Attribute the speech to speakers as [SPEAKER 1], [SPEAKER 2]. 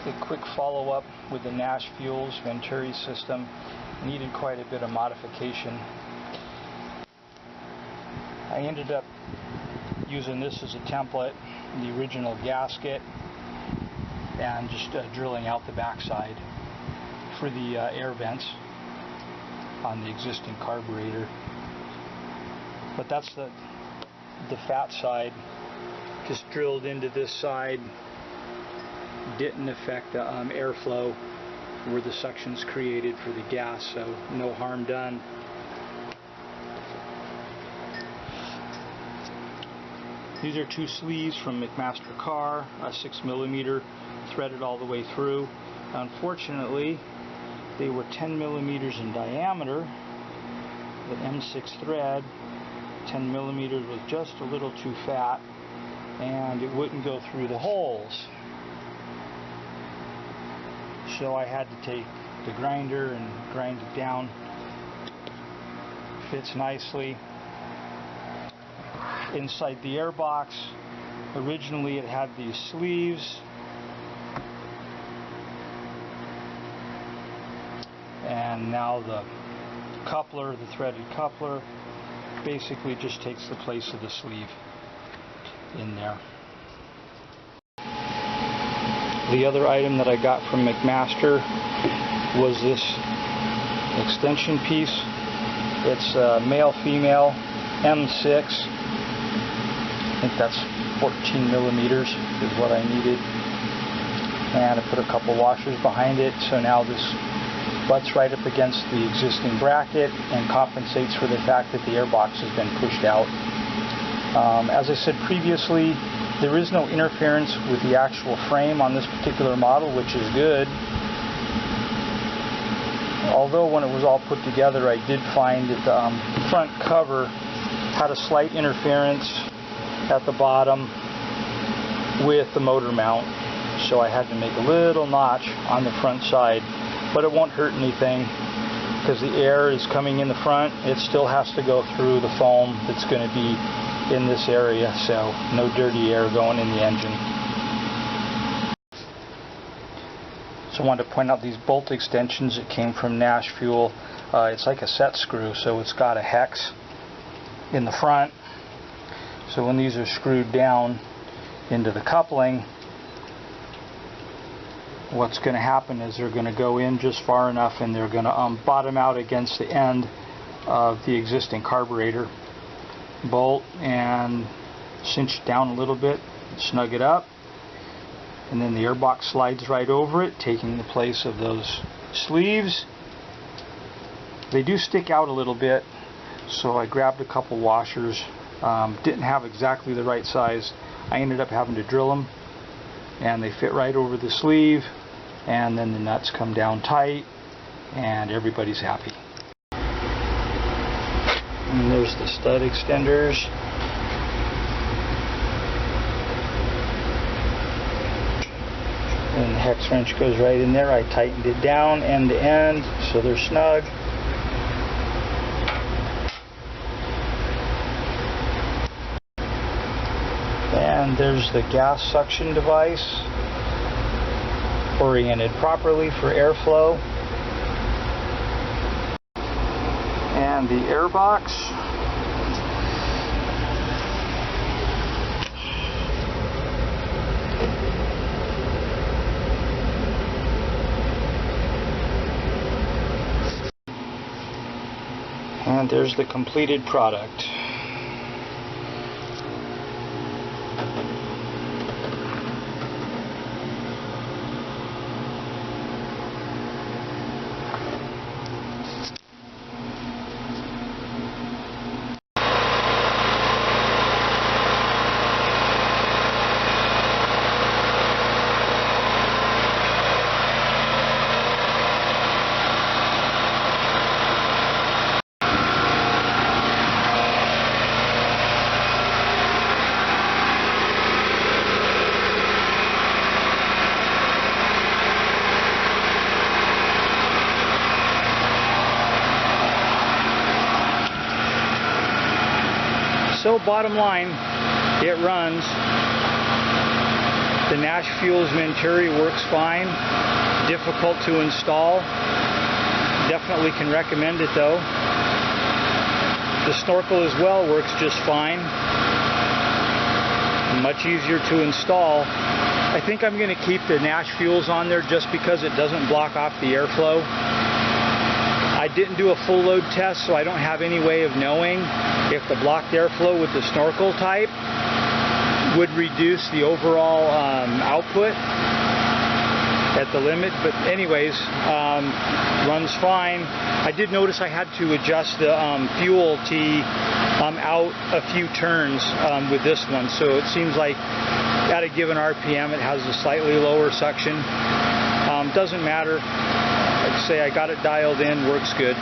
[SPEAKER 1] A quick follow-up with the Nash Fuels Venturi system. Needed quite a bit of modification. I ended up using this as a template, the original gasket, and just drilling out the backside for the air vents on the existing carburetor. But that's the fat side. Just drilled into this side. Didn't affect the airflow where the suction's created for the gas, so no harm done. These are two sleeves from McMaster Car, a 6mm, threaded all the way through. Unfortunately, they were 10mm in diameter. The M6 thread, 10mm, was just a little too fat, and it wouldn't go through the holes. So I had to take the grinder and grind it down. Fits nicely. Inside the airbox, originally it had these sleeves, and now the coupler, the threaded coupler, basically just takes the place of the sleeve in there. The other item that I got from McMaster was this extension piece. It's male-female M6. I think that's 14mm is what I needed. And I put a couple washers behind it, so now this butts right up against the existing bracket and compensates for the fact that the airbox has been pushed out. As I said previously, there is no interference with the actual frame on this particular model, which is good. Although when it was all put together, I did find that the front cover had a slight interference at the bottom with the motor mount. So I had to make a little notch on the front side. But it won't hurt anything because the air is coming in the front. It still has to go through the foam that's going to be in this area, so no dirty air going in the engine. So I wanted to point out these bolt extensions that came from Nash Fuel. It's like a set screw, so it's got a hex in the front. So when these are screwed down into the coupling, what's going to happen is they're going to go in just far enough and they're going to bottom out against the end of the existing carburetor bolt and cinch it down a little bit, snug it up, and then the airbox slides right over it, taking the place of those sleeves. They do stick out a little bit, so I grabbed a couple washers. Didn't have exactly the right size. I ended up having to drill them, and they fit right over the sleeve, and then the nuts come down tight, and everybody's happy. And there's the stud extenders. And the hex wrench goes right in there. I tightened it down end to end so they're snug. And there's the gas suction device, oriented properly for airflow. And the airbox. And there's the completed product. So bottom line, it runs. The Nash Fuels Venturi works fine. Difficult to install. Definitely can recommend it though. The snorkel as well works just fine. Much easier to install. I think I'm going to keep the Nash Fuels on there just because it doesn't block off the airflow. I didn't do a full load test, so I don't have any way of knowing if the blocked airflow with the snorkel type would reduce the overall output at the limit. But anyways, runs fine. I did notice I had to adjust the fuel T out a few turns with this one, so it seems like at a given RPM it has a slightly lower suction. Doesn't matter. Like I say, I got it dialed in, works good.